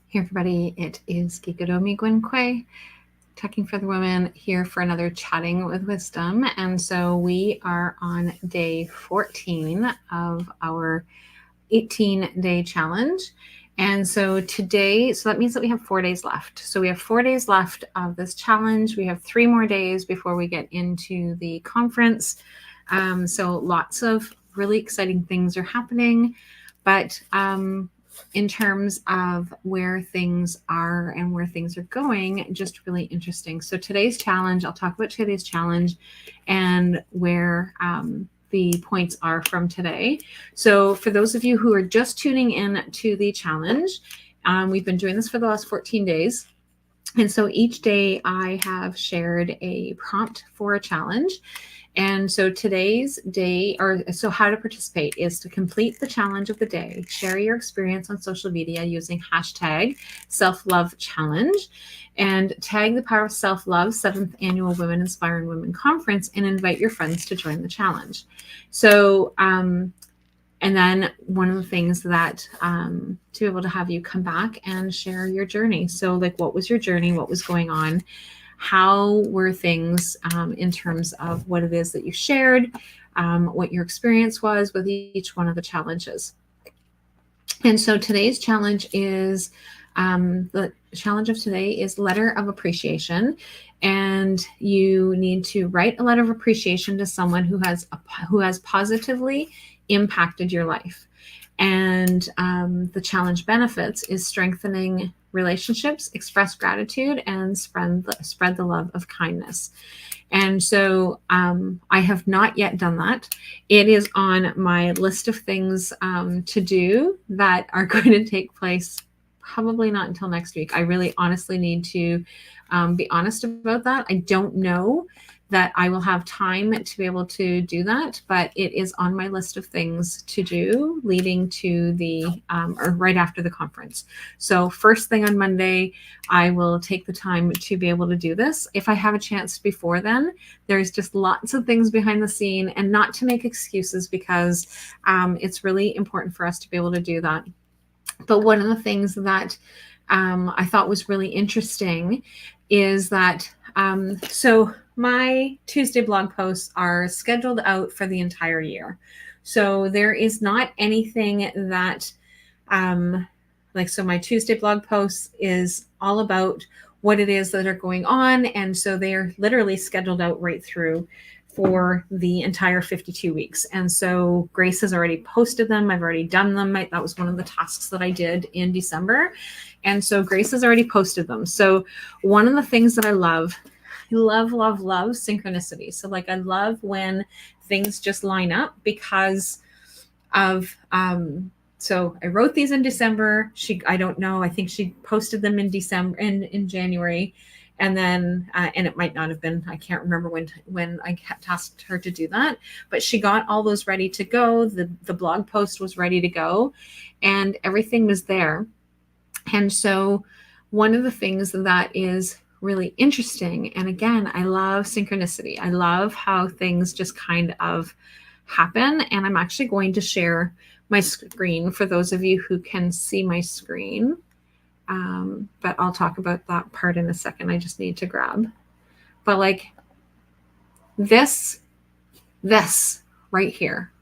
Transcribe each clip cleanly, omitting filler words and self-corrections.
Hey everybody, it is 𝗬𝗏𝗄𝗃 𝗬𝗏, Checking for the Women, here for another Chatting with Wisdom. And so we are on day 14 of our 18-day challenge. And so today, so that means that we have 4 days left. So we have 4 days left of this challenge. We have 3 more days before we get into the conference. So lots of really exciting things are happening. But in terms of where things are and where things are going, just really interesting. So today's challenge, I'll talk about today's challenge and where the points are from today. So for those of you who are just tuning in to the challenge, we've been doing this for the last 14 days. And so each day I have shared a prompt for a challenge. And so today's day, so how to participate is to complete the challenge of the day, share your experience on social media using hashtag #SelfLoveChallenge, and tag the Power of Self-Love 7th Annual Women Inspiring Women Conference and invite your friends to join the challenge. So, and then one of the things that to be able to have you come back and share your journey. So like, what was your journey? What was going on? How were things in terms of what it is that you shared, what your experience was with each one of the challenges. And so today's challenge is, the challenge of today is letter of appreciation. And you need to write a letter of appreciation to someone who has positively impacted your life. And the challenge benefits is strengthening relationships, express gratitude, and spread the love of kindness. And so I have not yet done that. It is on my list of things to do that are going to take place probably not until next week. I really honestly need to be honest about that. I don't know that I will have time to be able to do that, but it is on my list of things to do leading to the, or right after the conference. So first thing on Monday, I will take the time to be able to do this. If I have a chance before then, there's just lots of things behind the scene, and not to make excuses, because it's really important for us to be able to do that. But one of the things that I thought was really interesting is that, so my Tuesday blog posts are scheduled out for the entire year. So there is not anything that, so my Tuesday blog posts is all about what it is that are going on. And so they're literally scheduled out right through for the entire 52 weeks. And so Grace has already posted them. I've already done them. That was one of the tasks that I did in December. And so Grace has already posted them. So one of the things that I love synchronicity. So like, I love when things just line up because of, so I wrote these in December. I don't know. I think she posted them in December, in January. And then, and it might not have been, I can't remember when I tasked her to do that, but she got all those ready to go. The blog post was ready to go and everything was there. And so one of the things that is really interesting, and again, I love synchronicity. I love how things just kind of happen. And I'm actually going to share my screen for those of you who can see my screen. But I'll talk about that part in a second. I just need to grab. But like this right here,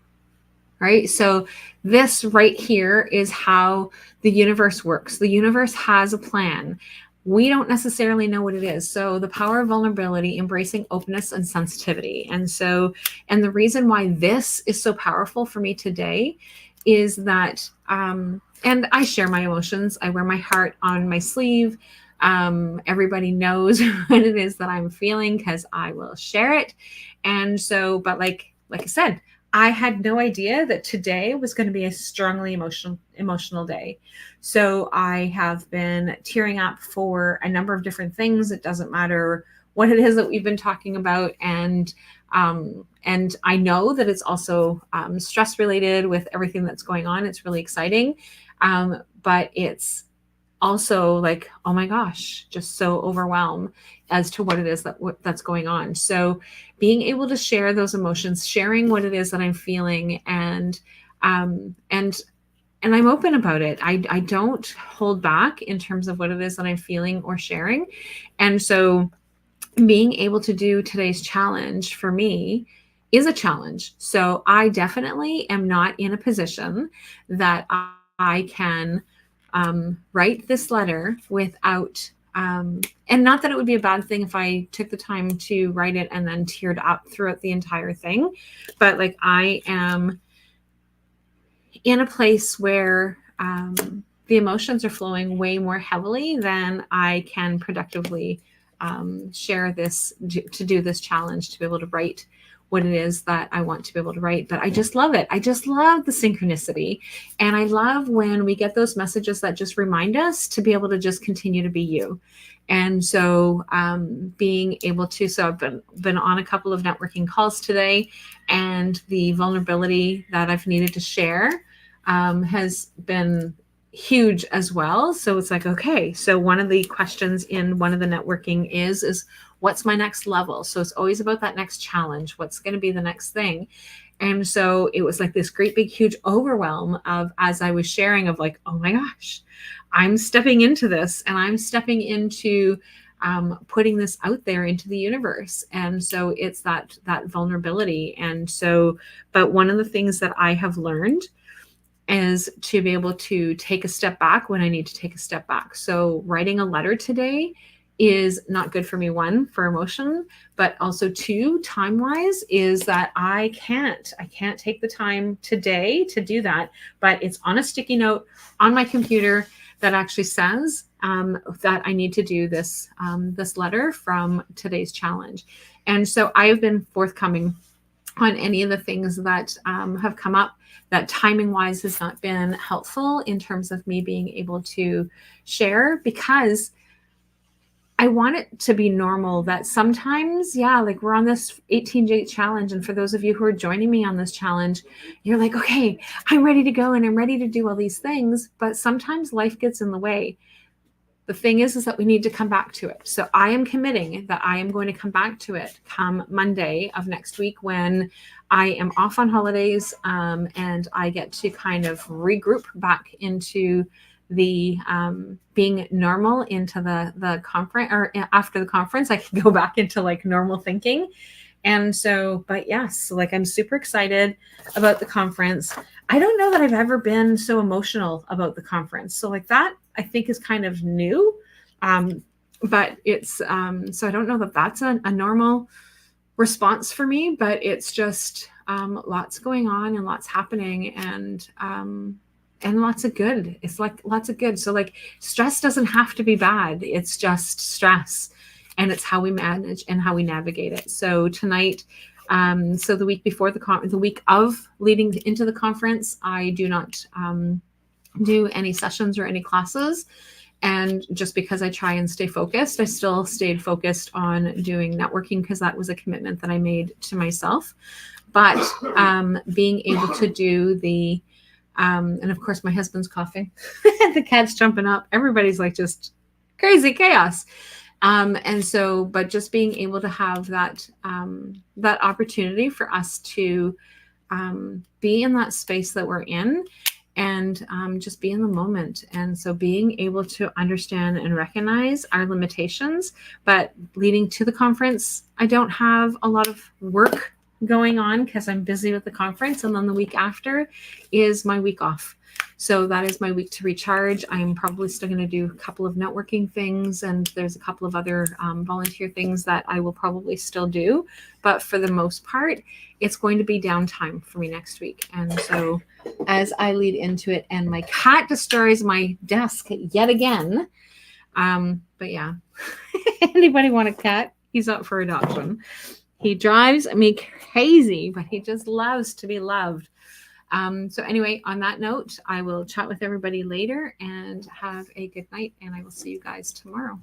right? So this right here is how the universe works. The universe has a plan. We don't necessarily know what it is. So the power of vulnerability, embracing openness and sensitivity. And the reason why this is so powerful for me today is that, and I share my emotions. I wear my heart on my sleeve. Everybody knows what it is that I'm feeling because I will share it. And so, but like I said, I had no idea that today was going to be a strongly emotional day. So I have been tearing up for a number of different things. It doesn't matter what it is that we've been talking about. And I know that it's also stress related with everything that's going on. It's really exciting. But it's also like, oh my gosh, just so overwhelmed as to what it is that's going on. So being able to share those emotions, sharing what it is that I'm feeling, and and I'm open about it. I don't hold back in terms of what it is that I'm feeling or sharing. And so being able to do today's challenge for me is a challenge. So I definitely am not in a position that I can write this letter without, and not that it would be a bad thing if I took the time to write it and then teared up throughout the entire thing. But like, I am in a place where the emotions are flowing way more heavily than I can productively share this, to do this challenge, to be able to write what it is that I want to be able to write. But I just love it. I just love the synchronicity. And I love when we get those messages that just remind us to be able to just continue to be you. And so being able to, so I've been on a couple of networking calls today, and the vulnerability that I've needed to share has been huge as well. So it's like, okay, so one of the questions in one of the networking is what's my next level? So it's always about that next challenge. What's going to be the next thing? And so it was like this great big huge overwhelm of, as I was sharing, of like, oh my gosh, I'm stepping into this, and I'm stepping into putting this out there into the universe. And so it's that vulnerability. And so, but one of the things that I have learned is to be able to take a step back when I need to take a step back. So writing a letter today is not good for me, one, for emotion, but also two, time-wise, is that I can't take the time today to do that. But it's on a sticky note on my computer that actually says that I need to do this, this letter from today's challenge. And so I have been forthcoming on any of the things that have come up that timing wise has not been helpful in terms of me being able to share, because I want it to be normal that sometimes, yeah, like we're on this 18-day challenge. And for those of you who are joining me on this challenge, you're like, okay, I'm ready to go and I'm ready to do all these things. But sometimes life gets in the way. The thing is that we need to come back to it. So I am committing that I am going to come back to it come Monday of next week, when I am off on holidays, and I get to kind of regroup back into the being normal, into the conference, or after the conference, I can go back into like normal thinking. And so, but yes, like I'm super excited about the conference. I don't know that I've ever been so emotional about the conference. So like that, I think, is kind of new. But it's, so I don't know that that's a normal response for me, but it's just lots going on and lots happening, and lots of good. It's like lots of good. So like stress doesn't have to be bad. It's just stress. And it's how we manage and how we navigate it. So tonight, so the week before the week of leading into the conference, I do not do any sessions or any classes. And just because I try and stay focused, I still stayed focused on doing networking, because that was a commitment that I made to myself. But being able to do the, and of course my husband's coughing, the cat's jumping up, everybody's like just crazy chaos. And so, but just being able to have that, that opportunity for us to be in that space that we're in, and just be in the moment. And so being able to understand and recognize our limitations, but leading to the conference, I don't have a lot of work going on because I'm busy with the conference. And then the week after is my week off. So that is my week to recharge. I'm probably still going to do a couple of networking things, and there's a couple of other volunteer things that I will probably still do. But for the most part, it's going to be downtime for me next week. And so as I lead into it, and my cat destroys my desk yet again. But yeah, anybody want a cat? He's up for adoption. He drives me crazy, but he just loves to be loved. So anyway, on that note, I will chat with everybody later, and have a good night, and I will see you guys tomorrow.